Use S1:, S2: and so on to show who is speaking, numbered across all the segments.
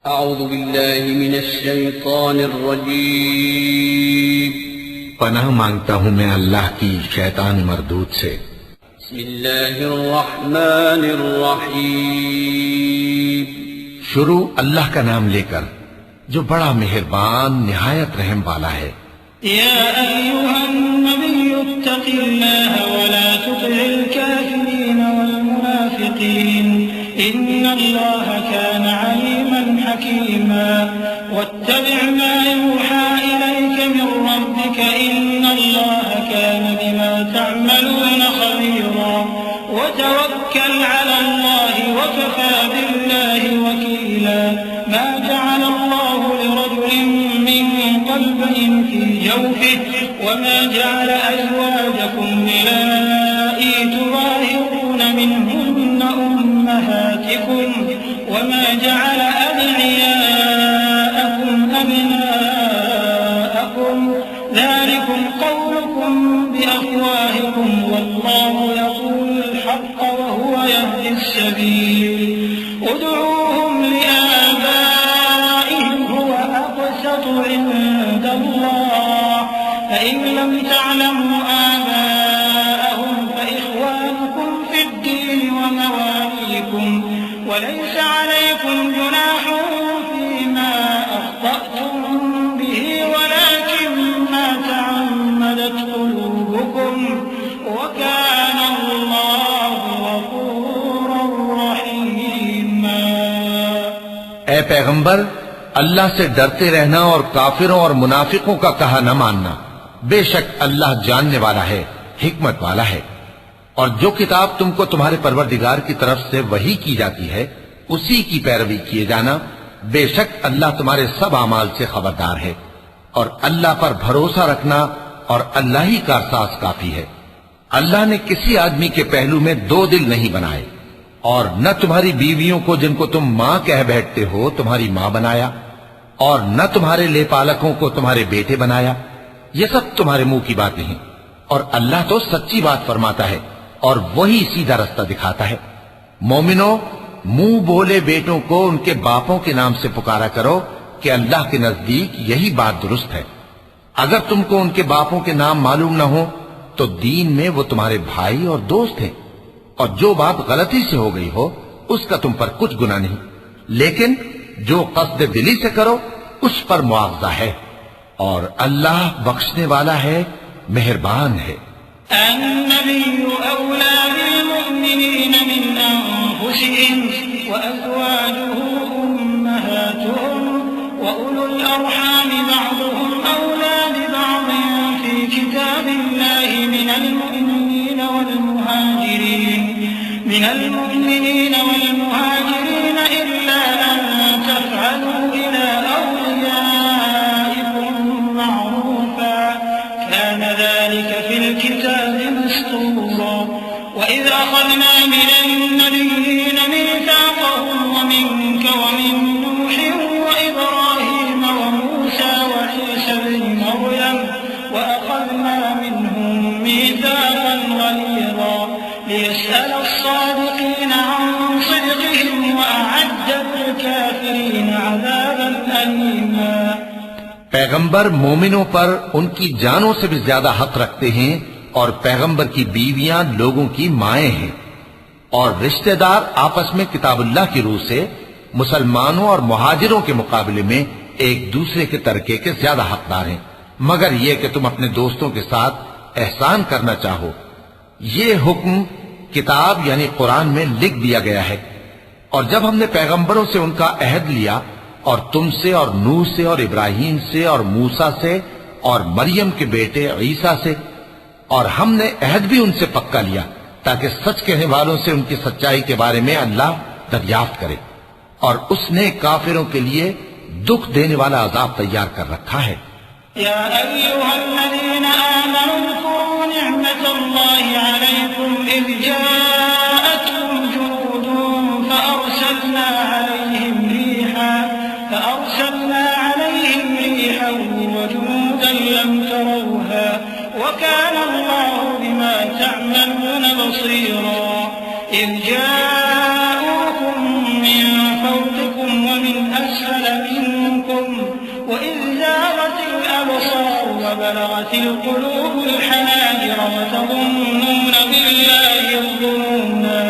S1: اعوذ باللہ من الشیطان الرجیم
S2: پناہ مانگتا ہوں میں اللہ کی شیطان مردود سے۔
S1: بسم اللہ الرحمن الرحیم
S2: شروع اللہ کا نام لے کر جو بڑا مہربان نہایت رحم والا ہے۔
S3: یا ایھا النبی اتق اللہ ولا تطع الکافرین والمنافقین ان اللہ كان عليما حكيما واتبع ما يوحى إليك من ربك إن الله كان بما تعملون خبيرا وتوكل على الله وكفى بالله وكيلا ما جعل الله لرجل من قلبين في جوفه وما جعل أزواجكم اللائي تظاهرون منهن أمهاتكم وما جعل أدعياءكم أبناءكم ذلكم قولكم بأفواهكم والله يقول الحق وهو يهدي السبيل ادعوهم لآبائهم هو أقسط عند الله فإن لم تعلموا آباءهم فإخوانكم في الدين ومواليكم وليس عليكم جناح فيما أخطأتم به ولكن ما تعمدت قلوبكم وكان الله غفورا رحيما۔
S2: اے پیغمبر، اللہ سے ڈرتے رہنا اور کافروں اور منافقوں کا کہا نہ ماننا۔ بے شک اللہ جاننے والا ہے، حکمت والا ہے۔ اور جو کتاب تم کو تمہارے پروردگار کی طرف سے وحی کی جاتی ہے اسی کی پیروی کیے جانا، بے شک اللہ تمہارے سب اعمال سے خبردار ہے۔ اور اللہ پر بھروسہ رکھنا اور اللہ ہی کا احساس کافی ہے۔ اللہ نے کسی آدمی کے پہلو میں دو دل نہیں بنائے، اور نہ تمہاری بیویوں کو جن کو تم ماں کہہ بیٹھتے ہو تمہاری ماں بنایا، اور نہ تمہارے لے پالکوں کو تمہارے بیٹے بنایا۔ یہ سب تمہارے منہ کی باتیں ہیں، اور اللہ تو سچی بات فرماتا ہے اور وہی سیدھا رستہ دکھاتا ہے۔ مومنو، منہ بولے بیٹوں کو ان کے باپوں کے نام سے پکارا کرو کہ اللہ کے نزدیک یہی بات درست ہے۔ اگر تم کو ان کے باپوں کے نام معلوم نہ ہو تو دین میں وہ تمہارے بھائی اور دوست ہیں، اور جو بات غلطی سے ہو گئی ہو اس کا تم پر کچھ گناہ نہیں، لیکن جو قصد دلی سے کرو اس پر معاوضہ ہے، اور اللہ بخشنے والا ہے، مہربان ہے۔
S3: النبي أولى بالمؤمنين من أنفسهم وأزواجه أمهاتهم وأولو الأرحام بعضهم أولى ببعض في كتاب الله من المؤمنين والمهاجرين إلا أن تفعلوا إلى أوليائكم معروفا كان ذلك في الكتاب مسطورا وإذ أخذنا من النبيين ميثاقهم ومنك ومن نوح وإبراهيم وموسى وعيسى ابن مريم وأخذنا منهم ميثاقا غليظا ليسأل الصادقين عن صدقهم وأعد للكافرين عذابا أليما۔
S2: پیغمبر مومنوں پر ان کی جانوں سے بھی زیادہ حق رکھتے ہیں، اور پیغمبر کی بیویاں لوگوں کی مائیں ہیں، اور رشتہ دار آپس میں کتاب اللہ کی روح سے مسلمانوں اور مہاجروں کے مقابلے میں ایک دوسرے کے ترکے کے زیادہ حقدار ہیں، مگر یہ کہ تم اپنے دوستوں کے ساتھ احسان کرنا چاہو۔ یہ حکم کتاب یعنی قرآن میں لکھ دیا گیا ہے۔ اور جب ہم نے پیغمبروں سے ان کا عہد لیا، اور تم سے اور نوح سے اور ابراہیم سے اور موسیٰ سے اور مریم کے بیٹے عیسیٰ سے، اور ہم نے عہد بھی ان سے پکا لیا تاکہ سچ کہنے والوں سے ان کی سچائی کے بارے میں اللہ دریافت کرے، اور اس نے کافروں کے لیے دکھ دینے والا عذاب تیار کر رکھا ہے۔
S3: يا أيها الذين آمنوا اذكروا نعمة الله عليكم إذ جاءتكم جنود فأرسلنا عليهم ريحا وجنودا لم تروها وكان الله بما تعملون بصيرا إذ جاءوكم من فوقكم ومن أسفل منكم وإذ زاغت الأبصار وبلغت القلوب الحناجر وتظنون بالله الظنونا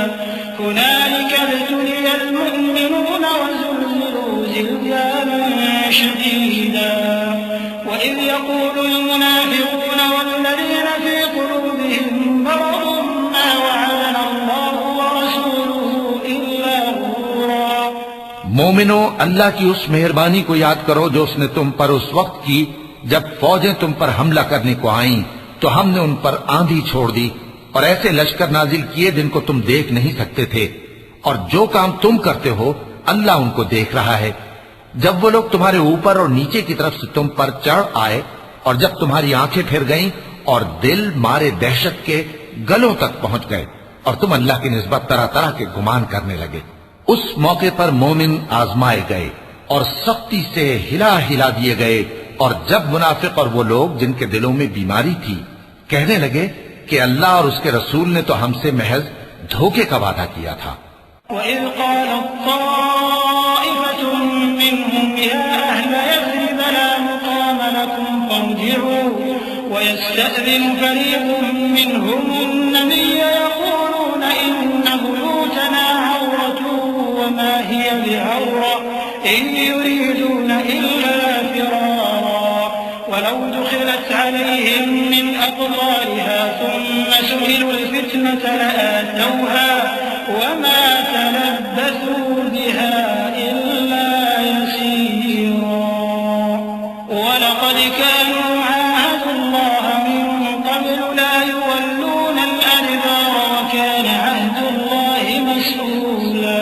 S3: هنالك ابتلي المؤمنون وزلزلوا زلزالا شديدا وإذ يقول المنافقون والذين في قلوبهم مرض ما وعدنا الله ورسوله إلا غرورا۔
S2: مومنو، اللہ کی اس مہربانی کو یاد کرو جو اس نے تم پر اس وقت کی جب فوجیں تم پر حملہ کرنے کو آئیں تو ہم نے ان پر آندھی چھوڑ دی اور ایسے لشکر نازل کیے جن کو تم دیکھ نہیں سکتے تھے، اور جو کام تم کرتے ہو اللہ ان کو دیکھ رہا ہے۔ جب وہ لوگ تمہارے اوپر اور نیچے کی طرف سے تم پر چڑھ آئے اور جب تمہاری آنکھیں پھر گئیں اور دل مارے دہشت کے گلوں تک پہنچ گئے اور تم اللہ کی نسبت طرح طرح کے گمان کرنے لگے، اس موقع پر مومن آزمائے گئے اور سختی سے ہلا ہلا دیے گئے، اور جب منافق اور وہ لوگ جن کے دلوں میں بیماری تھی کہنے لگے کہ اللہ اور اس کے رسول نے تو ہم سے محض دھوکے کا وعدہ کیا تھا۔
S3: وَإِذْ قَالَتْ طَائِفَةٌ مِّنْهُمْ يَا أَهْلَ يَثْرِبَ لَا مُقَامَ لَكُمْ فَارْجِعُوا وَيَسْتَأْذِنُ فَرِيقٌ مِّنْهُمُ النَّبِيَّ يَقُولُونَ إِنَّ بُيُوتَنَا عَوْرَةٌ وَمَا هِيَ بِعَوْرَةٍ إِن يُرِيدُونَ إِلَّا فِرَارًا وَلَوْ دُخِلَتْ عَلَيْهِم مِّنْ أَقْطَارِهَا ثُمَّ سُئِلُوا الْفِتْنَةَ لَآتَوْهَا وما تلبثوا بها إلا يسيرا ولقد كانوا عاهدوا الله من قبل لا يولون الأدبار وكان عهد الله مسؤولا۔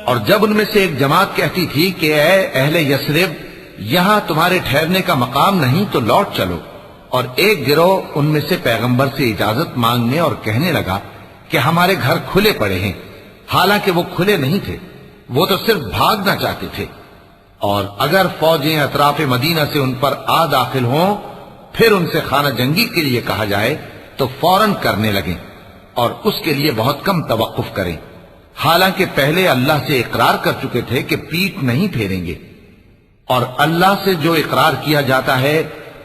S2: اور جب ان میں سے ایک جماعت کہتی تھی کہ اے اہل یثرب، یہاں تمہارے ٹھہرنے کا مقام نہیں تو لوٹ چلو، اور ایک گروہ ان میں سے پیغمبر سے اجازت مانگنے اور کہنے لگا کہ ہمارے گھر کھلے پڑے ہیں، حالانکہ وہ کھلے نہیں تھے، وہ تو صرف بھاگنا چاہتے تھے، اور اگر فوجیں اطراف مدینہ سے ان پر آ داخل ہوں پھر ان سے خانہ جنگی کے لیے کہا جائے تو فوراً کرنے لگیں اور اس کے لیے بہت کم توقف کریں، حالانکہ پہلے اللہ سے اقرار کر چکے تھے کہ پیٹ نہیں پھیریں گے، اور اللہ سے جو اقرار کیا جاتا ہے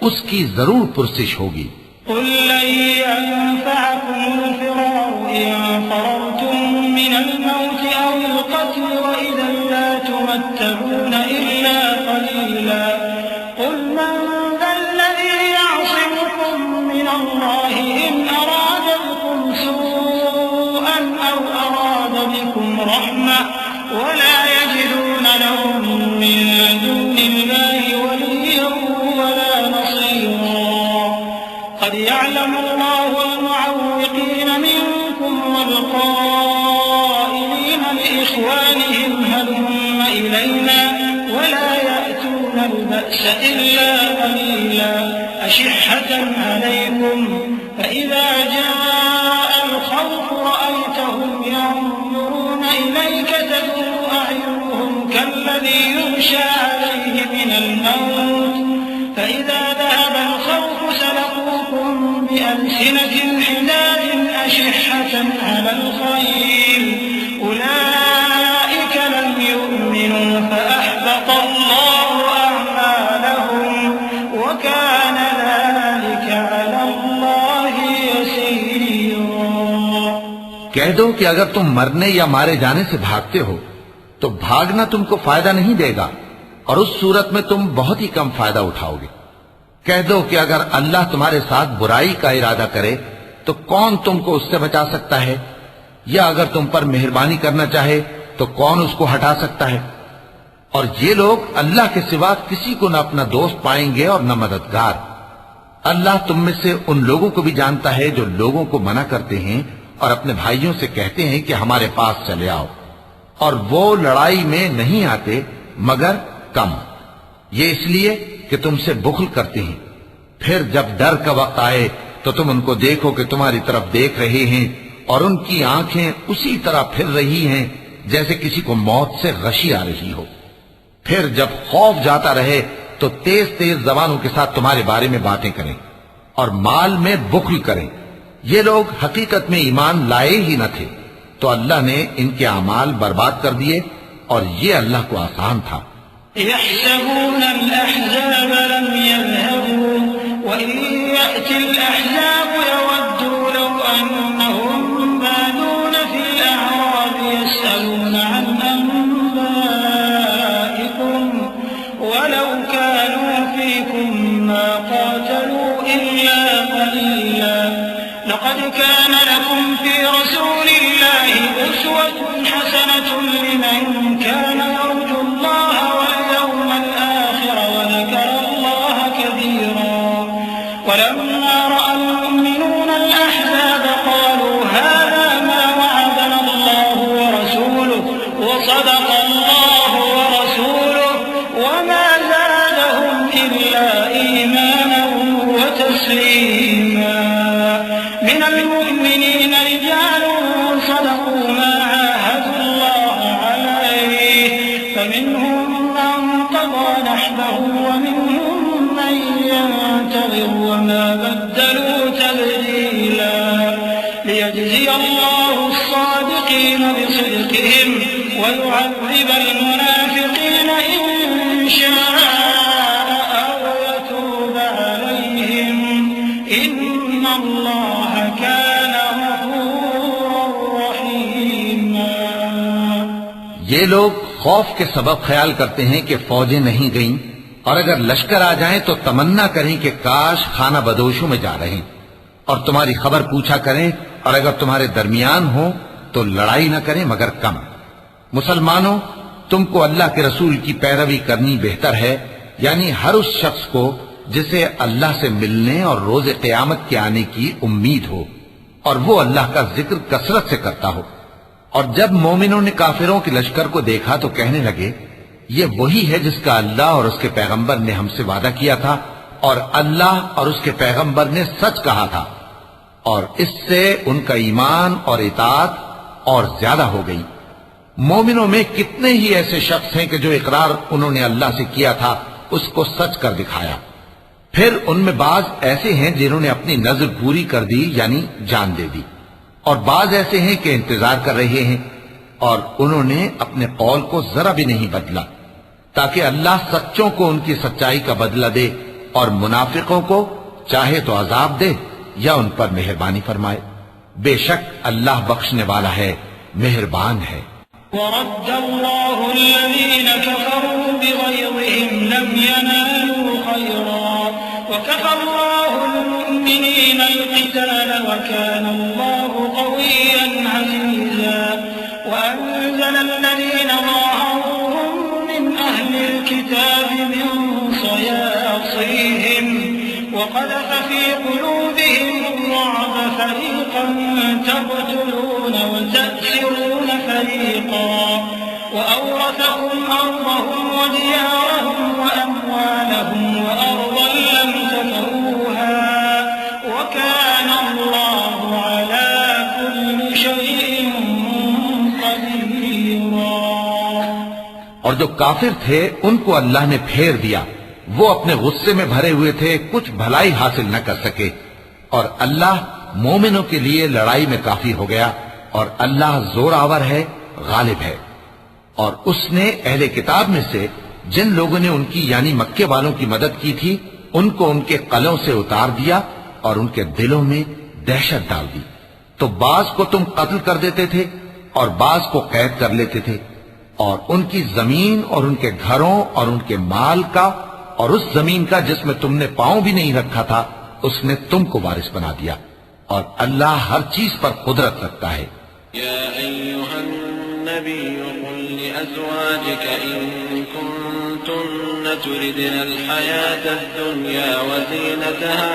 S2: اس کی ضرور پرسش ہوگی۔
S3: قل لن ينفعكم الفرار إن فررتم من الموت أو القتل وإذا لا تمتعون إلا قليلا قل من ذا الذي يعصمكم من الله إن أراد بكم سوءا أو أراد بكم رحمة ولا يجدون لهم من دون الله وليا ولا نصيرا قد يعلم الله المعوقين منكم والقائلين لإخوانهم هلم إلينا ولا يأتون البأس إلا قليلا أشحة عليكم فإذا جاء الخوف رأيتهم ينظرون إليك تدور أعينهم كالذي يغشى عليه من الموت فإذا ذهب الخوف سلقوكم بألسنة حداد أشحة على الخير أولئك لم يؤمنوا فأحبط الله أعمالهم وكان ذلك على الله يسيرا۔
S2: کہہ دو کہ اگر تم مرنے یا مارے جانے سے بھاگتے ہو تو بھاگنا تم کو فائدہ نہیں دے گا، اور اس صورت میں تم بہت ہی کم فائدہ اٹھاؤ گے۔ کہہ دو کہ اگر اللہ تمہارے ساتھ برائی کا ارادہ کرے تو کون تم کو اس سے بچا سکتا ہے، یا اگر تم پر مہربانی کرنا چاہے تو کون اس کو ہٹا سکتا ہے؟ اور یہ لوگ اللہ کے سوا کسی کو نہ اپنا دوست پائیں گے اور نہ مددگار۔ اللہ تم میں سے ان لوگوں کو بھی جانتا ہے جو لوگوں کو منع کرتے ہیں اور اپنے بھائیوں سے کہتے ہیں کہ ہمارے پاس چلے آؤ، اور وہ لڑائی میں نہیں آتے مگر کم، یہ اس لیے کہ تم سے بخل کرتے ہیں۔ پھر جب ڈر کا وقت آئے تو تم ان کو دیکھو کہ تمہاری طرف دیکھ رہے ہیں اور ان کی آنکھیں اسی طرح پھر رہی ہیں جیسے کسی کو موت سے غشی آ رہی ہو۔ پھر جب خوف جاتا رہے تو تیز تیز زبانوں کے ساتھ تمہارے بارے میں باتیں کریں اور مال میں بخل کریں۔ یہ لوگ حقیقت میں ایمان لائے ہی نہ تھے، تو اللہ نے ان کے اعمال برباد کر دیے، اور یہ اللہ کو آسان تھا۔
S3: يحسبون الأحزاب لم يذهبوا وإن يأتي الأحزاب يودوا لو أنهم بادون في الأعراب يسألون عن أنبائكم ولو كانوا فيكم ما قاتلوا إلا قليلا لقد كان لكم في رسول الله أسوة حسنة لمن كان يرجو الله واليوم الآخر وذكر الله كثيرا ولما رأى المؤمنون الأحزاب قالوا هذا ما وعدنا الله ورسوله وصدق الله ورسوله وما زادهم إلا إيمانا وتسليما من المؤمنين رجال صدقوا ما عاهدوا الله عليه فمنهم من قضى نحبه ومنهم من ينتظر وما بدلوا تبديلا ليجزي الله الصادقين بصدقهم ويعذب المنافقين إن شاء أو يتوب عليهم إن الله كان غفورا رحيما.
S2: یہ لوگ خوف کے سبب خیال کرتے ہیں کہ فوجیں نہیں گئیں اور اگر لشکر آ جائیں تو تمنا کریں کہ کاش خانہ بدوشوں میں جا رہے اور تمہاری خبر پوچھا کریں اور اگر تمہارے درمیان ہو تو لڑائی نہ کریں مگر کم. مسلمانوں تم کو اللہ کے رسول کی پیروی کرنی بہتر ہے یعنی ہر اس شخص کو جسے اللہ سے ملنے اور روز قیامت کے آنے کی امید ہو اور وہ اللہ کا ذکر کثرت سے کرتا ہو. اور جب مومنوں نے کافروں کے لشکر کو دیکھا تو کہنے لگے یہ وہی ہے جس کا اللہ اور اس کے پیغمبر نے ہم سے وعدہ کیا تھا اور اللہ اور اس کے پیغمبر نے سچ کہا تھا اور اس سے ان کا ایمان اور اطاعت اور زیادہ ہو گئی. مومنوں میں کتنے ہی ایسے شخص ہیں کہ جو اقرار انہوں نے اللہ سے کیا تھا اس کو سچ کر دکھایا. پھر ان میں بعض ایسے ہیں جنہوں نے اپنی نظر پوری کر دی یعنی جان دے دی اور بعض ایسے ہیں کہ انتظار کر رہے ہیں اور انہوں نے اپنے قول کو ذرا بھی نہیں بدلا تاکہ اللہ سچوں کو ان کی سچائی کا بدلہ دے اور منافقوں کو چاہے تو عذاب دے یا ان پر مہربانی فرمائے. بے شک اللہ بخشنے والا ہے مہربان ہے.
S3: ورد الله الذين كفروا بغيظهم لم ينالوا خيرا وكفى الله المؤمنين القتال وكان الله قويا عزيزا وأنزل الذين ظاهروهم من أهل الكتاب من صياصيهم وقذف في قلوبهم الرعب فريقا تقتلون وتأسرون فريقا وأورثكم أرضهم وديارهم وأموالهم وأرضا لم تطئوها وكان الله على كل شيء قديرا.
S2: اور جو کافر تھے ان کو اللہ نے پھیر دیا وہ اپنے غصے میں بھرے ہوئے تھے کچھ بھلائی حاصل نہ کر سکے اور اللہ مومنوں کے لیے لڑائی میں کافی ہو گیا اور اللہ زور آور ہے غالب ہے. اور اس نے اہل کتاب میں سے جن لوگوں نے ان کی یعنی مکے والوں کی مدد کی تھی ان کو ان کے قلعوں سے اتار دیا اور ان کے دلوں میں دہشت ڈال دی. تو بعض کو تم قتل کر دیتے تھے اور بعض کو قید کر لیتے تھے اور ان کی زمین اور ان کے گھروں اور ان کے مال کا اور اس زمین کا جس میں تم نے پاؤں بھی نہیں رکھا تھا اس نے تم کو وارث بنا دیا اور اللہ ہر چیز پر قدرت رکھتا ہے.
S1: يا أيها النبي قل لأزواجك إن كنتن تردن الحياة الدنيا وزينتها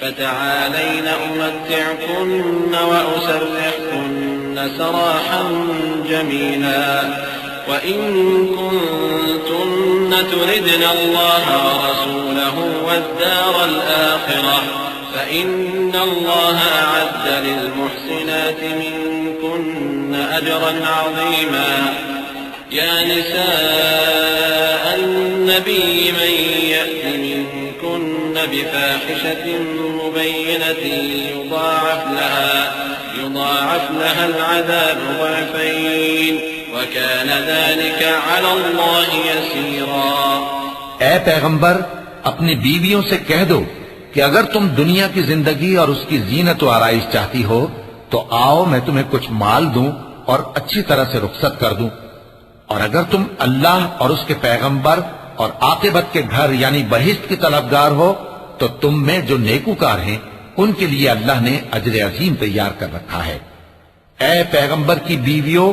S1: فتعالين أمتعكن وأسرحكن سراحا جميلا وإن كنتن تردن الله ورسوله والدار الآخرة فإن الله أعد للمحسنات منكن أجرا عظيما. يا نساء النبي من يأت منكن بفاحشة مبينة يضاعف لها العذاب ضعفين وكان ذلك على الله يسيرا۔
S2: اے پیغمبر اپنی بیویوں سے کہہ دو کہ اگر تم دنیا کی زندگی اور اس کی زینت و آرائش چاہتی ہو تو آؤ میں تمہیں کچھ مال دوں اور اچھی طرح سے رخصت کر دوں، اور اگر تم اللہ اور اس کے پیغمبر اور عاقبت کے گھر یعنی بہشت کی طلبگار ہو تو تم میں جو نیکوکار ہیں ان کے لیے اللہ نے اجر عظیم تیار کر رکھا ہے۔ اے پیغمبر کی بیویوں،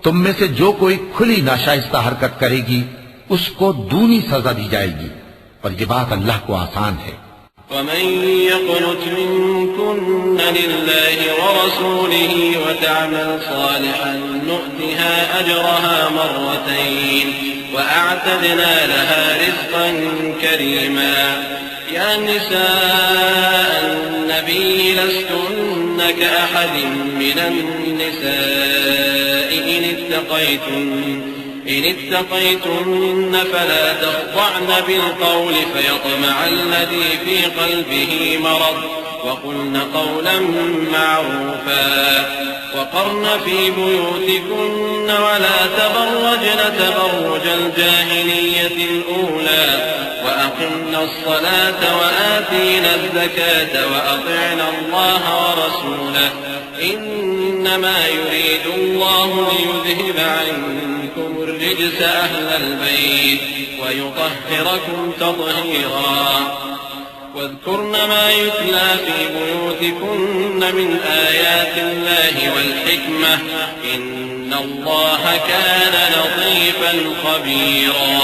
S2: تم میں سے جو کوئی کھلی ناشائستہ حرکت کرے گی اس کو دونی سزا دی جائے گی، اور یہ بات اللہ کو آسان ہے۔
S1: ومن يقنت منكن لله ورسوله وتعمل صالحا نؤتها أجرها مرتين وأعتدنا لها رزقا كريما۔ يا نساء النبي لستن كأحد من النساء إن اتقيتن فلا تخضعن بالقول فيطمع الذي في قلبه مرض وقلن قولا معروفا وقرن في بيوتكن ولا تبرجن تبرج الجاهلية الأولى وأقمنا الصلاة وآتينا الزكاة وأطعنا الله ورسوله إنما يريد الله ليذهب عنكم الرجس أهل البيت ويطهركم تطهيرا۔ واذكرن ما يتلى في بيوتكن من آيات الله والحكمة إن الله كان لطيفا خبيرا۔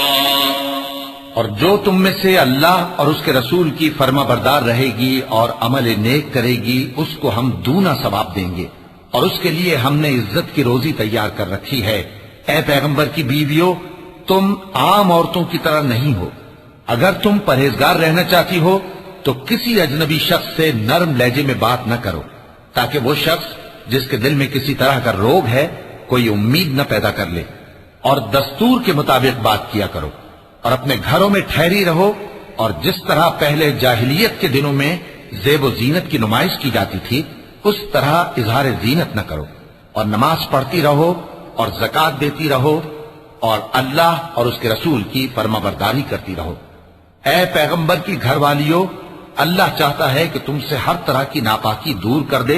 S2: اور جو تم میں سے اللہ اور اس کے رسول کی فرما بردار رہے گی اور عمل نیک کرے گی اس کو ہم دونا ثواب دیں گے، اور اس کے لیے ہم نے عزت کی روزی تیار کر رکھی ہے۔ اے پیغمبر کی بیویوں، تم عام عورتوں کی طرح نہیں ہو۔ اگر تم پرہیزگار رہنا چاہتی ہو تو کسی اجنبی شخص سے نرم لہجے میں بات نہ کرو، تاکہ وہ شخص جس کے دل میں کسی طرح کا روگ ہے کوئی امید نہ پیدا کر لے، اور دستور کے مطابق بات کیا کرو، اور اپنے گھروں میں ٹھہری رہو، اور جس طرح پہلے جاہلیت کے دنوں میں زیب و زینت کی نمائش کی جاتی تھی اس طرح اظہار زینت نہ کرو، اور نماز پڑھتی رہو اور زکوٰۃ دیتی رہو، اور اللہ اور اس کے رسول کی فرما برداری کرتی رہو۔ اے پیغمبر کی گھر والیوں، اللہ چاہتا ہے کہ تم سے ہر طرح کی ناپاکی دور کر دے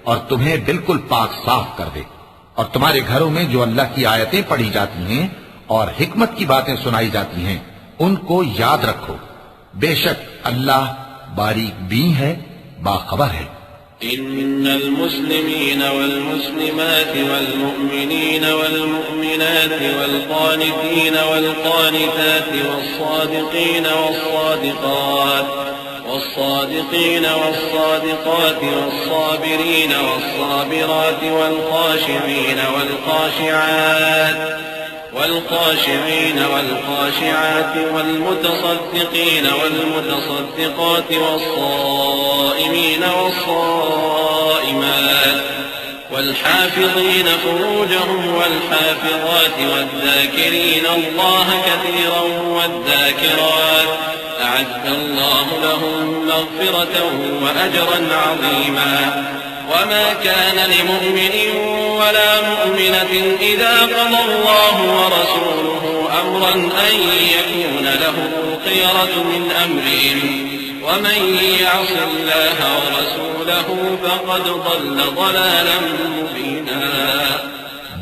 S2: اور تمہیں بالکل پاک صاف کر دے، اور تمہارے گھروں میں جو اللہ کی آیتیں پڑھی جاتی ہیں اور حکمت کی باتیں سنائی جاتی ہیں ان کو یاد رکھو، بے شک اللہ باریک بین ہے، باخبر ہے۔
S1: إن المسلمين والمسلمات والمؤمنين والمؤمنات والقانتين والقانتات والصادقين والصادقات والصابرين والصابرات والخاشعين والخاشعات والمتصدقين والمتصدقات والصائمين والصائمات والحافظين فروجهم والحافظات والذاكرين الله كثيرا والذاكرات أعد الله لهم مغفرة وأجرا عظيما۔ وما كان لمؤمن ولا مؤمنة إذا قضى الله ورسوله أمرا أن يكون له الخيرة من أمرهم ومن يعص الله ورسوله فقد ضل ضلالا مبينا۔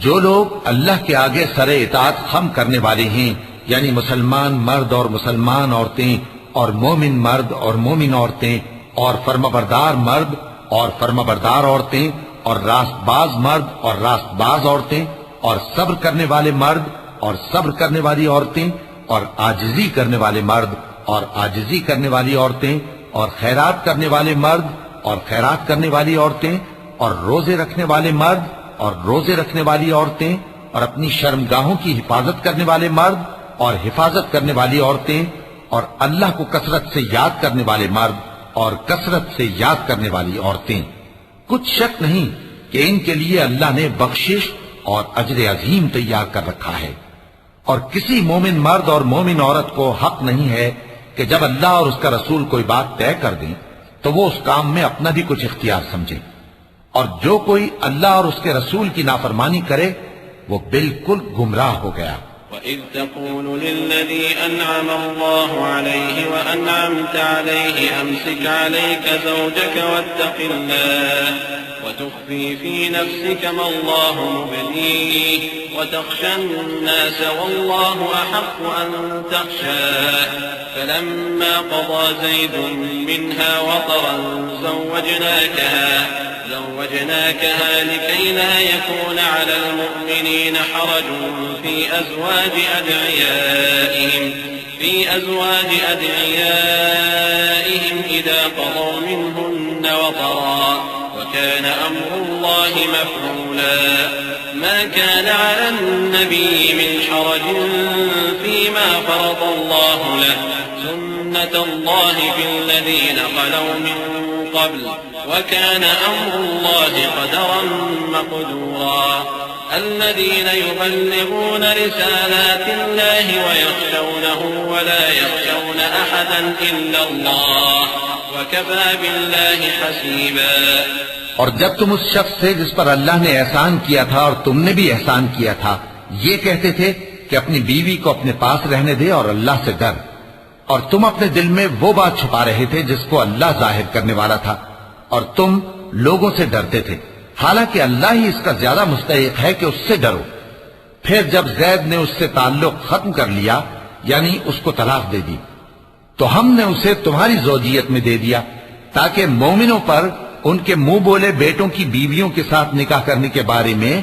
S2: جو لوگ اللہ کے آگے سر اطاعت خم کرنے والے ہیں، یعنی مسلمان مرد اور مسلمان عورتیں اور مومن مرد اور مومن عورتیں اور فرمانبردار مرد اور فرمانبردار عورتیں اور راست باز مرد اور راست باز عورتیں اور صبر کرنے والے مرد اور صبر کرنے والی عورتیں اور عاجزی کرنے والے مرد اور عاجزی کرنے والی عورتیں اور خیرات کرنے والے مرد اور خیرات کرنے والی عورتیں اور روزے رکھنے والے مرد اور روزے رکھنے والی عورتیں اور اپنی شرمگاہوں کی حفاظت کرنے والے مرد اور حفاظت کرنے والی عورتیں اور اللہ کو کثرت سے یاد کرنے والے مرد اور کثرت سے یاد کرنے والی عورتیں۔ کچھ شک نہیں کہ ان کے لیے اللہ نے بخشش اور اجر عظیم تیار کر رکھا ہے، اور کسی مومن مرد اور مومن عورت کو حق نہیں ہے کہ جب اللہ اور اس کا رسول کوئی بات طے کر دیں تو وہ اس کام میں اپنا بھی کچھ اختیار سمجھے، اور جو کوئی اللہ اور اس کے رسول کی نافرمانی کرے وہ بالکل گمراہ ہو گیا۔
S1: وَإِذْ تَقُولُ لِلَّذِي أَنْعَمَ اللَّهُ عَلَيْهِ وَأَنْعَمْتَ عَلَيْهِ أَمْسِكْ عَلَيْكَ زَوْجَكَ وَاتَّقِ اللَّهَ وتخفي في نفسك ما الله مبديه وتخشى الناس والله أحق أن تخشاه فلما قضى زيد منها وطرا زوجناكها لكي لا يكون على المؤمنين حرج في أزواج أدعيائهم إذا قضوا منهن وطرا وكان أمر الله مفعولا ما كان على النبي من حرج فيما فرض الله له سنة الله في الذين خلوا من قبل وكان أمر الله قدرا مقدورا الذين يبلغون رسالات الله ويخشونه ولا يخشون أحدا إلا الله وكفى بالله حسيبا۔
S2: اور جب تم اس شخص سے جس پر اللہ نے احسان کیا تھا اور تم نے بھی احسان کیا تھا یہ کہتے تھے کہ اپنی بیوی کو اپنے پاس رہنے دے اور اللہ سے ڈر، اور تم اپنے دل میں وہ بات چھپا رہے تھے جس کو اللہ ظاہر کرنے والا تھا، اور تم لوگوں سے ڈرتے تھے، حالانکہ اللہ ہی اس کا زیادہ مستحق ہے کہ اس سے ڈرو۔ پھر جب زید نے اس سے تعلق ختم کر لیا یعنی اس کو طلاق دے دی تو ہم نے اسے تمہاری زوجیت میں دے دیا تاکہ مومنوں پر ان کے منہ بولے بیٹوں کی بیویوں کے ساتھ نکاح کرنے کے بارے میں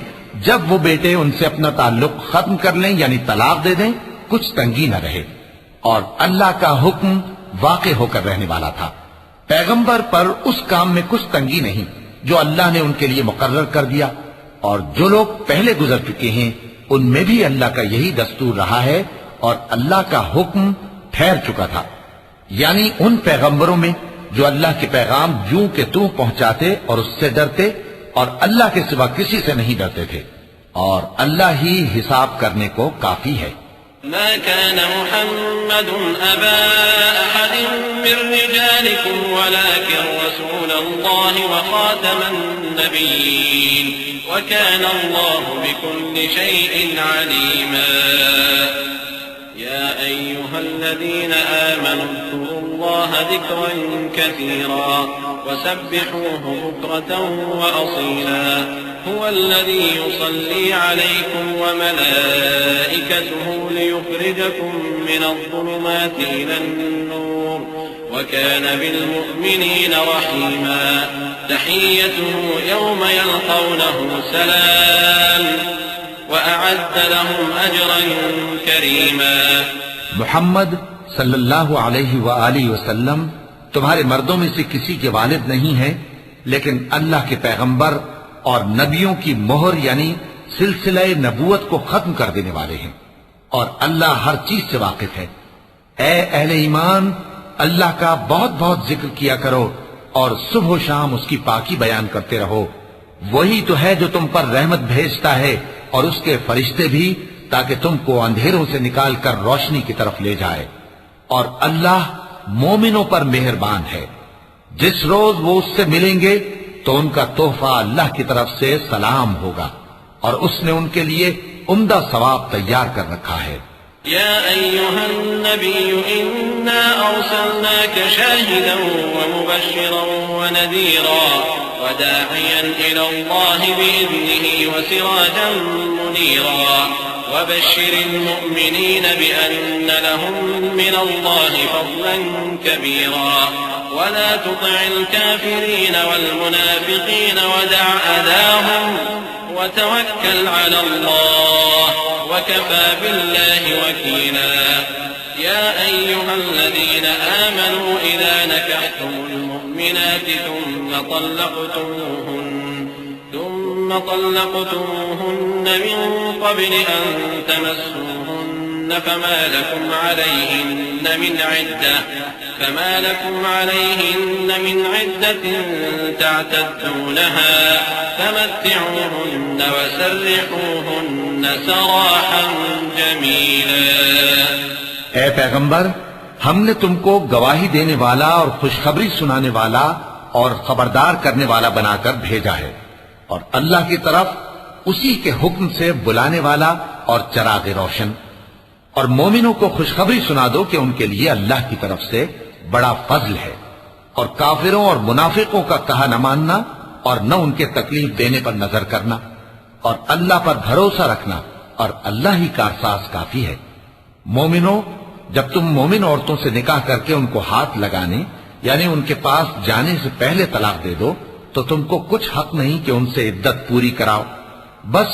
S2: جب وہ بیٹے ان سے اپنا تعلق ختم کر لیں یعنی طلاق دے دیں کچھ تنگی نہ رہے، اور اللہ کا حکم واقع ہو کر رہنے والا تھا۔ پیغمبر پر اس کام میں کچھ تنگی نہیں جو اللہ نے ان کے لیے مقرر کر دیا، اور جو لوگ پہلے گزر چکے ہیں ان میں بھی اللہ کا یہی دستور رہا ہے، اور اللہ کا حکم ٹھہر چکا تھا، یعنی ان پیغمبروں میں جو اللہ کے پیغام یوں کہ توں پہنچاتے اور اس سے ڈرتے اور اللہ کے سوا کسی سے نہیں ڈرتے تھے، اور اللہ ہی حساب کرنے کو کافی ہے۔
S1: ما كان محمد أبا أحد من رجالكم ولكن رسول الله وخاتم النبيين وكان الله بكل شيء عليما يا أيها الذين آمنوا اذكروا الله ذكرا كثيرا وسبحوه بكرة وأصيلا هو الذي يصلي عليكم وملائكته ليخرجكم من الظلمات إلى النور وكان بالمؤمنين رحيما تحيته يوم يلقونه سلام وأعد لهم أجرا كريما۔
S2: محمد صلی اللہ علیہ وآلہ وسلم تمہارے مردوں میں سے کسی کے والد نہیں ہیں، لیکن اللہ کے پیغمبر اور نبیوں کی مہر یعنی سلسلہ نبوت کو ختم کر دینے والے ہیں، اور اللہ ہر چیز سے واقف ہے۔ اے اہل ایمان، اللہ کا بہت بہت ذکر کیا کرو اور صبح و شام اس کی پاکی بیان کرتے رہو، وہی تو ہے جو تم پر رحمت بھیجتا ہے اور اس کے فرشتے بھی، تاکہ تم کو اندھیروں سے نکال کر روشنی کی طرف لے جائے، اور اللہ مومنوں پر مہربان ہے۔ جس روز وہ اس سے ملیں گے تو ان کا تحفہ اللہ کی طرف سے سلام ہوگا، اور اس نے ان کے لیے عمدہ ثواب تیار کر رکھا ہے۔
S1: يا أيها النبي إنا أرسلناك شاهدا ومبشرا ونذيرا وداعيا إلى الله بإذنه وسراجا منيرا وبشر المؤمنين بأن لهم من الله فضلا كبيرا ولا تطع الكافرين والمنافقين ودع أذاهم وتوكل على الله وكفى بالله وكيلا يا أيها الذين آمنوا إذا نكحتم المؤمنات ثم طلقتموهن من قبل أن تمسوهن فما لكم عليهن من عدة تعتدونها فمتعوهن وسرحوهن سراحا جميلا۔
S2: اے پیغمبر، ہم نے تم کو گواہی دینے والا اور خوشخبری سنانے والا اور خبردار کرنے والا بنا کر بھیجا ہے، اور اللہ کی طرف اسی کے حکم سے بلانے والا اور چراغ روشن. اور مومنوں کو خوشخبری سنا دو کہ ان کے لیے اللہ کی طرف سے بڑا فضل ہے. اور کافروں اور منافقوں کا کہا نہ ماننا اور نہ ان کے تکلیف دینے پر نظر کرنا اور اللہ پر بھروسہ رکھنا اور اللہ ہی کارساز کافی ہے. مومنوں، جب تم مومن عورتوں سے نکاح کر کے ان کو ہاتھ لگانے یعنی ان کے پاس جانے سے پہلے طلاق دے دو تو تم کو کچھ حق نہیں کہ ان سے عدت پوری کراؤ. بس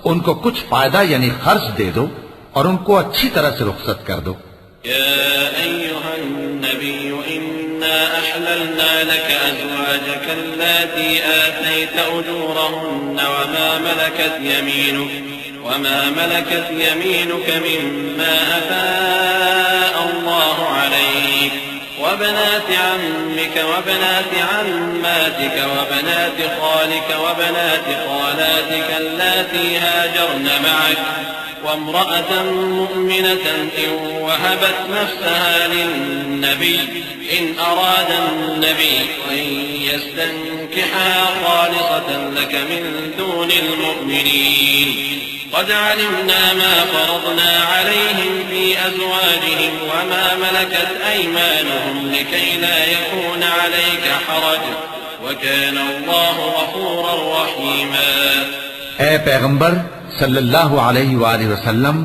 S2: ان کو کچھ فائدہ یعنی خرچ دے دو اور ان کو اچھی طرح سے رخصت کر دو.
S1: يا أيها النبي إنا أحللنا لك أزواجك اللاتي آتيت أجورهن وما ملكت يمينك مما أفاء الله عليك وبنات عمك وبنات عماتك وبنات خالك وبنات خالاتك اللاتي هاجرن معك وامرأة مؤمنة إن وهبت نفسها للنبي إن أراد النبي أن يستنكحها خالصة لك من دون المؤمنين قد علمنا ما فرضنا عليهم في أزواجهم وما ملكت أيمانهم لكي لا يكون عليك حرج وكان الله غفورا رحيما.
S2: اے پیغمبر صلی اللہ علیہ وآلہ وسلم،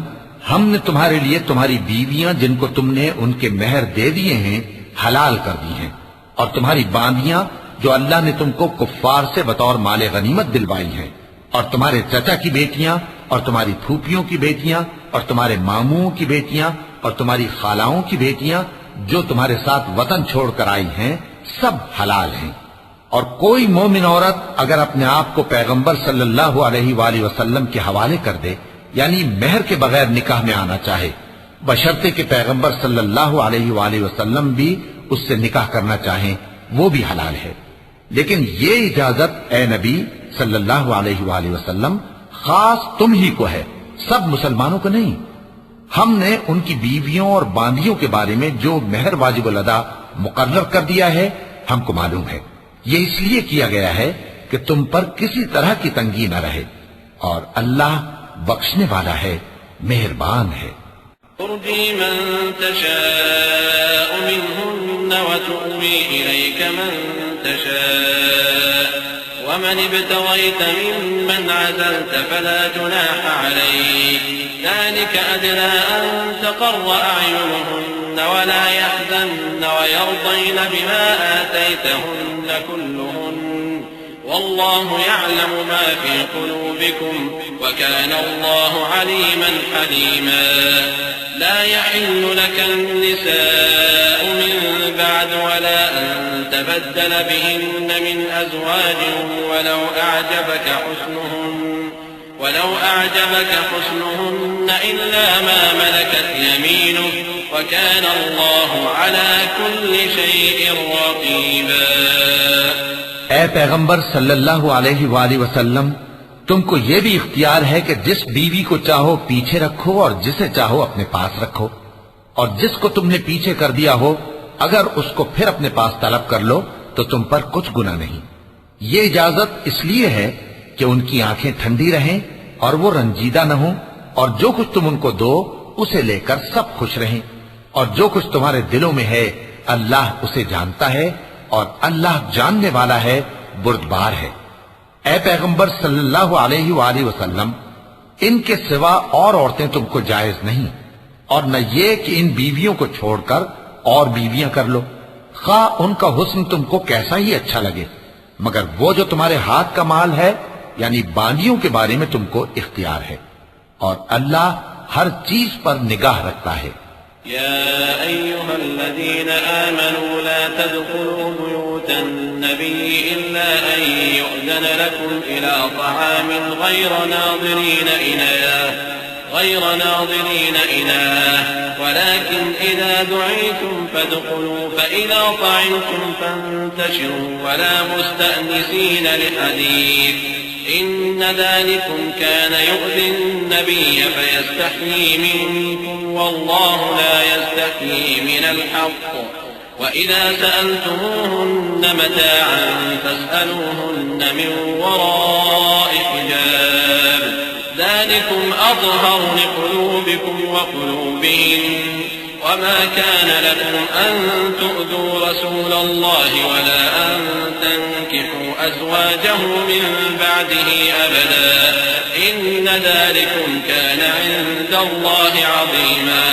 S2: ہم نے تمہارے لیے تمہاری بیویاں جن کو تم نے ان کے مہر دے دیے ہیں حلال کر دی ہیں، اور تمہاری باندیاں جو اللہ نے تم کو کفار سے بطور مال غنیمت دلوائی ہیں، اور تمہارے چچا کی بیٹیاں اور تمہاری پھوپھیوں کی بیٹیاں اور تمہارے ماموں کی بیٹیاں اور تمہاری خالاؤں کی بیٹیاں جو تمہارے ساتھ وطن چھوڑ کر آئی ہیں، سب حلال ہیں. اور کوئی مومن عورت اگر اپنے آپ کو پیغمبر صلی اللہ علیہ وآلہ وسلم کے حوالے کر دے یعنی مہر کے بغیر نکاح میں آنا چاہے، بشرطے کہ پیغمبر صلی اللہ علیہ وآلہ وسلم بھی اس سے نکاح کرنا چاہیں، وہ بھی حلال ہے. لیکن یہ اجازت اے نبی صلی اللہ علیہ وآلہ وسلم خاص تم ہی کو ہے، سب مسلمانوں کو نہیں. ہم نے ان کی بیویوں اور باندیوں کے بارے میں جو مہر واجب الادا مقرر کر دیا ہے ہم کو معلوم ہے. یہ اس لیے کیا گیا ہے کہ تم پر کسی طرح کی تنگی نہ رہے، اور اللہ بخشنے والا ہے، مہربان ہے.
S1: ترجي من تشاء منهن وتؤوي إليك من تشاء ومن ابتغيت ممن عزلت فلا جناح عليك ذلك أدنى أن تقر أعينهن ولا يحزن ويرضين بما آتيتهن كلهن والله يعلم ما في قلوبكم وكان الله عليما حليما. لا يحل لك النساء من بعد ولا أن تبدل بهن من أزواج ولو أعجبك حسنهن إلا ما ملكت يمينك وكان الله على كل شيء رقيبا.
S2: اے پیغمبر صلی اللہ علیہ وآلہ وسلم، تم کو یہ بھی اختیار ہے کہ جس بیوی کو چاہو پیچھے رکھو اور جسے چاہو اپنے پاس رکھو، اور جس کو تم نے پیچھے کر دیا ہو اگر اس کو پھر اپنے پاس طلب کر لو تو تم پر کچھ گناہ نہیں. یہ اجازت اس لیے ہے کہ ان کی آنکھیں ٹھنڈی رہیں اور وہ رنجیدہ نہ ہوں، اور جو کچھ تم ان کو دو اسے لے کر سب خوش رہیں، اور جو کچھ تمہارے دلوں میں ہے اللہ اسے جانتا ہے، اور اللہ جاننے والا ہے، بردبار ہے. اے پیغمبر صلی اللہ علیہ وآلہ وسلم، ان کے سوا اور عورتیں تم کو جائز نہیں، اور نہ یہ کہ ان بیویوں کو چھوڑ کر اور بیویاں کر لو، خواہ ان کا حسن تم کو کیسا ہی اچھا لگے، مگر وہ جو تمہارے ہاتھ کا مال ہے یعنی باندیوں کے بارے میں تم کو اختیار ہے، اور اللہ ہر چیز پر نگاہ رکھتا ہے.
S1: يا أيها الذين آمنوا لا تدخلوا بيوت النبي إلا أن يؤذن لكم إلى طعام غير ناظرين إناه ولكن إذا دعيتم فادخلوا فإذا طعمتم فانتشروا ولا مستأنسين لحديث إن ذلكم كان يؤذي النبي فيستحيي منكم والله لا يستحيي من الحق وإذا سألتموهن متاعا فاسألوهن من وراء حجاب ذلكم أطهر لقلوبكم وقلوبهم وما كان لكم أن تؤذوا رسول الله ولا أن تنكحوا أزواجه من بعده أبدا إن ذلكم كان عند الله عظيما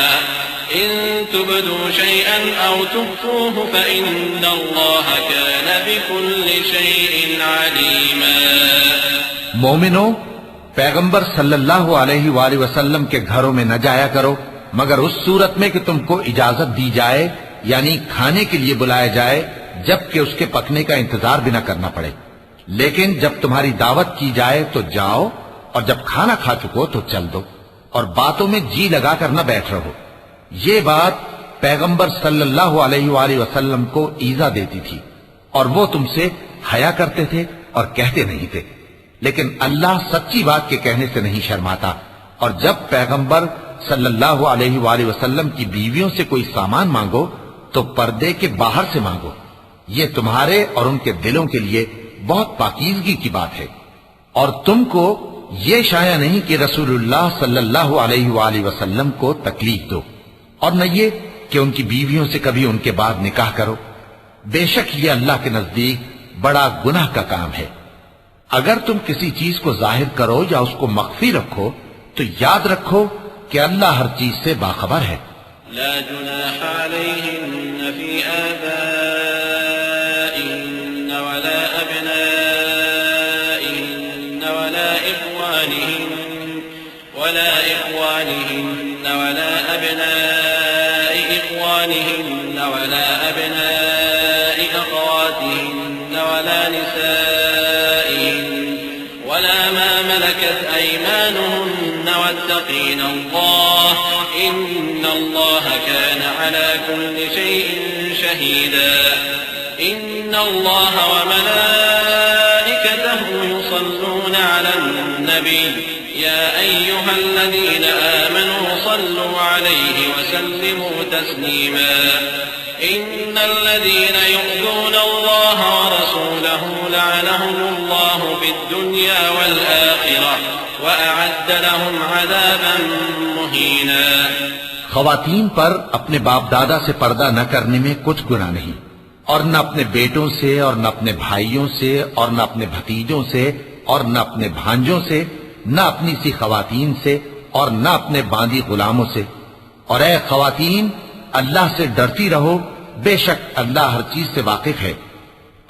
S1: إن تبدوا شيئا أو تخفوه فإن الله كان بكل شيء عليما.
S2: مومنو، پیغمبر صلی اللہ علیہ وآلہ وسلم کے گھروں میں نہ جایا کرو مگر اس صورت میں کہ تم کو اجازت دی جائے، یعنی کھانے کے لیے بلایا جائے جبکہ اس کے پکنے کا انتظار بھی نہ کرنا پڑے. لیکن جب تمہاری دعوت کی جائے تو جاؤ، اور جب کھانا کھا چکو تو چل دو، اور باتوں میں جی لگا کر نہ بیٹھ رہو. یہ بات پیغمبر صلی اللہ علیہ وآلہ وسلم کو ایذا دیتی تھی، اور وہ تم سے حیا کرتے تھے اور کہتے نہیں تھے. لیکن اللہ سچی بات کے کہنے سے نہیں شرماتا، اور جب پیغمبر صلی اللہ علیہ وآلہ وسلم کی بیویوں سے کوئی سامان مانگو تو پردے کے باہر سے مانگو. یہ تمہارے اور ان کے دلوں کے لیے بہت پاکیزگی کی بات ہے. اور تم کو یہ شایع نہیں کہ رسول اللہ صلی اللہ علیہ وآلہ وسلم کو تکلیف دو، اور نہ یہ کہ ان کی بیویوں سے کبھی ان کے بعد نکاح کرو. بے شک یہ اللہ کے نزدیک بڑا گناہ کا کام ہے. اگر تم کسی چیز کو ظاہر کرو یا اس کو مخفی رکھو تو یاد رکھو کہ اللہ ہر چیز سے باخبر ہے.
S1: لا جناح عليهن في آبائهن ولا أبنائهن ولا إخوانهن ولا أبناء إخوانهن ولا أبناء أخواتهن ولا نسائهن ولا ما ملكت أيمانهن واتقين الله إن الله كان على كل شيء شهيدا. إن الله وملائكته يصلون على النبي يا أيها الذين آمنوا صلوا عليه وسلموا تسليما. إن الذين يؤذون الله ورسوله لعنهم الله في الدنيا والآخرة وأعد لهم عذابا مهينا.
S2: خواتین پر اپنے باپ دادا سے پردہ نہ کرنے میں کچھ گناہ نہیں، اور نہ اپنے بیٹوں سے اور نہ اپنے بھائیوں سے اور نہ اپنے بھتیجوں سے اور نہ اپنے بھانجوں سے، نہ اپنی سی خواتین سے اور نہ اپنے باندی غلاموں سے. اور اے خواتین، اللہ سے ڈرتی رہو، بے شک اللہ ہر چیز سے واقف ہے.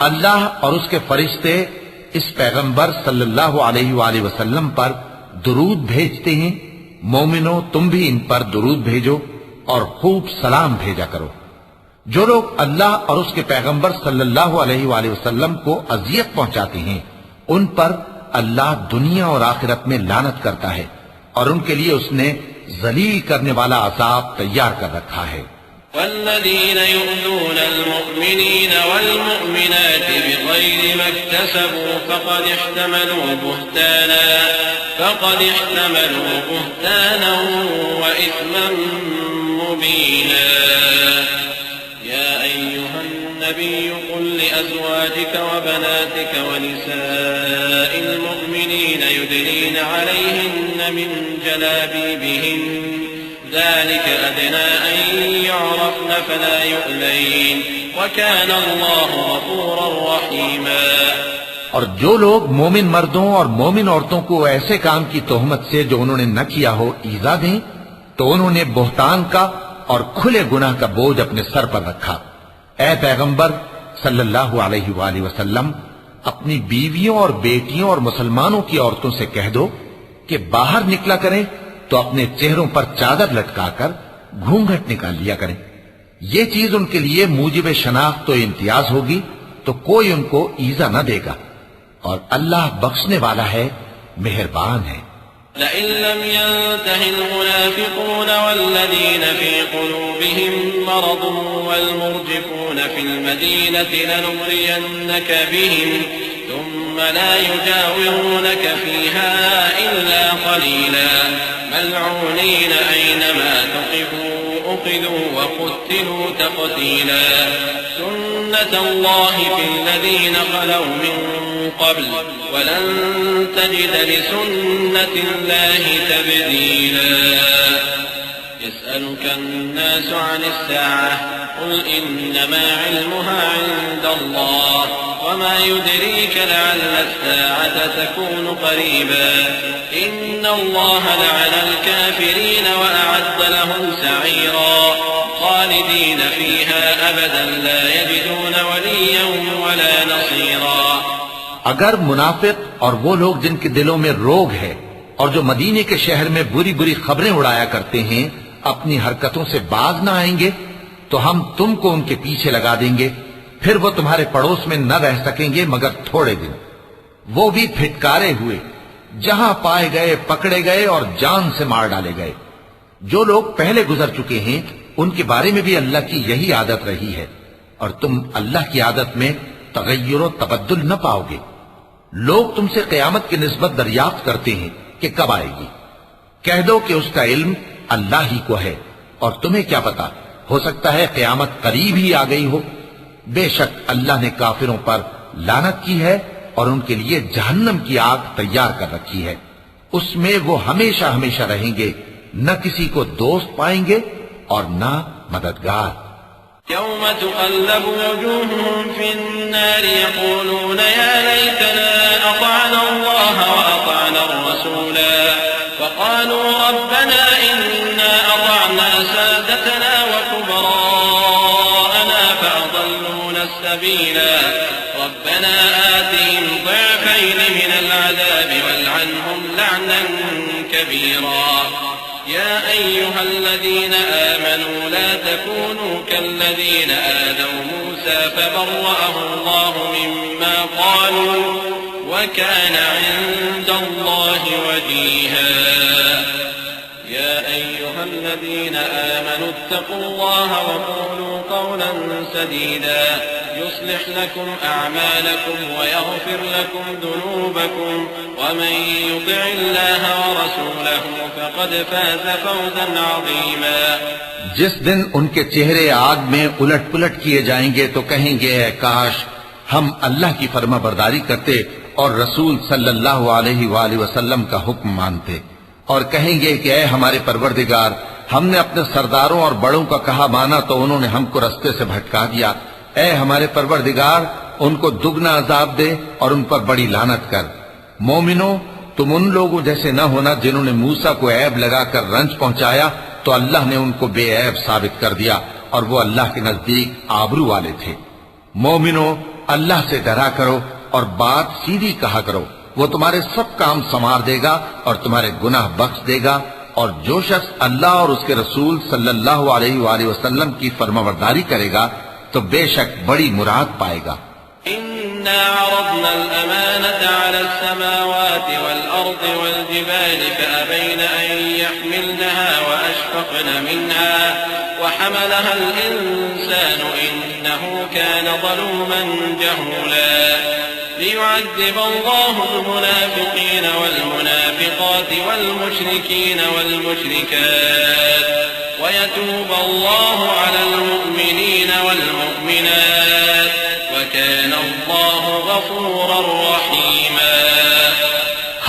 S2: اللہ اور اس کے فرشتے اس پیغمبر صلی اللہ علیہ وآلہ وسلم پر درود بھیجتے ہیں. مومنو، تم بھی ان پر درود بھیجو اور خوب سلام بھیجا کرو. جو لوگ اللہ اور اس کے پیغمبر صلی اللہ علیہ وآلہ وسلم کو اذیت پہنچاتے ہیں ان پر اللہ دنیا اور آخرت میں لعنت کرتا ہے، اور ان کے لیے اس نے ذلیل کرنے والا عذاب تیار کر رکھا ہے.
S1: والذين يؤذون المؤمنين والمؤمنات بغير ما اكتسبوا فقد احتملوا بهتانا وإثما مبينا. يا أيها النبي قل لأزواجك وبناتك ونساء المؤمنين يدنين عليهن من جلابيبهن ذلك أدنى أن يعرفن فلا يؤذين وكان الله غفورا رحيما.
S2: اور جو لوگ مومن مردوں اور مومن عورتوں کو ایسے کام کی تہمت سے جو انہوں نے نہ کیا ہو ایذا دیں تو انہوں نے بہتان کا اور کھلے گناہ کا بوجھ اپنے سر پر رکھا. اے پیغمبر صلی اللہ علیہ وآلہ وسلم، اپنی بیویوں اور بیٹیوں اور مسلمانوں کی عورتوں سے کہہ دو کہ باہر نکلا کریں تو اپنے چہروں پر چادر لٹکا کر گھونگھٹ نکال لیا کریں. یہ چیز ان کے لیے موجب شناخت و امتیاز ہوگی تو کوئی ان کو ایذا نہ دے گا، اور اللہ بخشنے والا ہے، مہربان ہے.
S1: لئن لم ينته المنافقون والذين في قلوبهم مرض والمرجفون في المدينة لنغرينك بهم ثم لا يجاورونك فيها إلا قليلا ملعونين أينما تقفوا أُخِذُوا وَقُتِّلُوا تَقْتِيلًا سُنَّةَ اللَّهِ فِي الَّذِينَ خَلَوْا مِن قَبْلُ وَلَن تَجِدَ لِسُنَّةِ اللَّهِ تَبْدِيلًا يَسْأَلُكَ النَّاسُ عَنِ السَّاعَةِ قُلْ إِنَّمَا عِلْمُهَا عِندَ اللَّهِ وَمَا يُدْرِيكَ لَعَلَّ السَّاعَةَ تَكُونُ قَرِيبًا إِنَّ اللَّهَ لَعَنَ الْكَافِرِينَ وَأَعَدَّ لَهُمْ سَعِيرًا خَالِدِينَ فِيهَا أَبَدًا لَا يَجِدُونَ وَلِيًّا وَلَا نَصِيرًا۔
S2: اگر منافق اور وہ لوگ جن کے دلوں میں روگ ہے اور جو مدینے کے شہر میں بری بری خبریں اڑایا کرتے ہیں اپنی حرکتوں سے باز نہ آئیں گے تو ہم تم کو ان کے پیچھے لگا دیں گے، پھر وہ تمہارے پڑوس میں نہ رہ سکیں گے مگر تھوڑے دن، وہ بھی پھٹکارے ہوئے، جہاں پائے گئے پکڑے گئے اور جان سے مار ڈالے گئے۔ جو لوگ پہلے گزر چکے ہیں ان کے بارے میں بھی اللہ کی یہی عادت رہی ہے، اور تم اللہ کی عادت میں تغیر و تبدل نہ پاؤ گے۔ لوگ تم سے قیامت کی نسبت دریافت کرتے ہیں کہ کب آئے گی، کہہ دو کہ اس کا علم اللہ ہی کو ہے، اور تمہیں کیا پتا، ہو سکتا ہے قیامت قریب ہی آ گئی ہو۔ بے شک اللہ نے کافروں پر لعنت کی ہے اور ان کے لیے جہنم کی آگ تیار کر رکھی ہے، اس میں وہ ہمیشہ ہمیشہ رہیں گے، نہ کسی کو دوست پائیں گے اور نہ مددگار۔
S1: يوم تقلب وجوههم في النار يقولون يا ليتنا أطعنا الله وأطعنا الرسولا وقالوا ربنا إنا أطعنا سادتنا وكبراءنا فأضلونا السبيلا ربنا آتهم ضعفين من العذاب والعنهم لعنا كبيرا يا أيها الذين آمنوا لا تكونوا كالذين آذوا موسى فبرأه الله مما قالوا وكان عند الله وجيها يا أيها الذين آمنوا اتقوا الله وقولوا قولا سديدا يصلح لكم أعمالكم ويغفر لكم ذنوبكم ومن يطع الله ورسوله فقد فاز فوزا عظيما۔
S2: جس دن ان کے چہرے آگ میں الٹ پلٹ کیے جائیں گے تو کہیں گے اے کاش ہم اللہ کی فرما برداری کرتے اور رسول صلی اللہ علیہ وآلہ وسلم کا حکم مانتے، اور کہیں گے کہ اے ہمارے پروردگار ہم نے اپنے سرداروں اور بڑوں کا کہا مانا تو انہوں نے ہم کو رستے سے بھٹکا دیا، اے ہمارے پروردگار ان کو دگنا عذاب دے اور ان پر بڑی لعنت کر۔ مومنو، تم ان لوگوں جیسے نہ ہونا جنہوں نے موسیٰ کو عیب لگا کر رنج پہنچایا تو اللہ نے ان کو بے عیب ثابت کر دیا اور وہ اللہ کے نزدیک آبرو والے تھے۔ مومنو، اللہ سے ڈرا کرو اور بات سیدھی کہا کرو، وہ تمہارے سب کام سنوار دے گا اور تمہارے گناہ بخش دے گا، اور جو شخص اللہ اور اس کے رسول صلی اللہ علیہ وآلہ وسلم کی فرمانبرداری کرے گا تو بے شک بڑی مراد پائے گا۔
S1: إنا عرضنا الأمانة على السماوات والأرض والجبال فأبين أن يحملنها وأشفقن منها وحملها الإنسان إنه كان ظلوما جهولا ليعذب الله المنافقين والمنافقات والمشركين والمشركات ويتوب الله على المؤمنين والمؤمنات وكان الله غفورا رحيما۔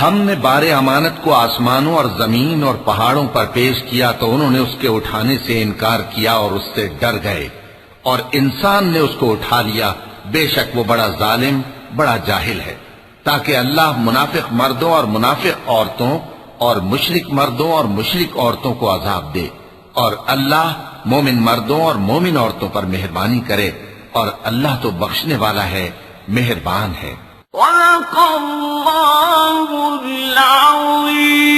S2: ہم نے بار امانت کو آسمانوں اور زمین اور پہاڑوں پر پیش کیا تو انہوں نے اس کے اٹھانے سے انکار کیا اور اس سے ڈر گئے، اور انسان نے اس کو اٹھا لیا، بے شک وہ بڑا ظالم بڑا جاہل ہے، تاکہ اللہ منافق مردوں اور منافق عورتوں اور مشرک مردوں اور مشرک عورتوں کو عذاب دے، اور اللہ مومن مردوں اور مومن عورتوں پر مہربانی کرے، اور اللہ تو بخشنے والا ہے، مہربان ہے۔
S4: وَلَقَ اللَّهُ الْعَظِيمُ۔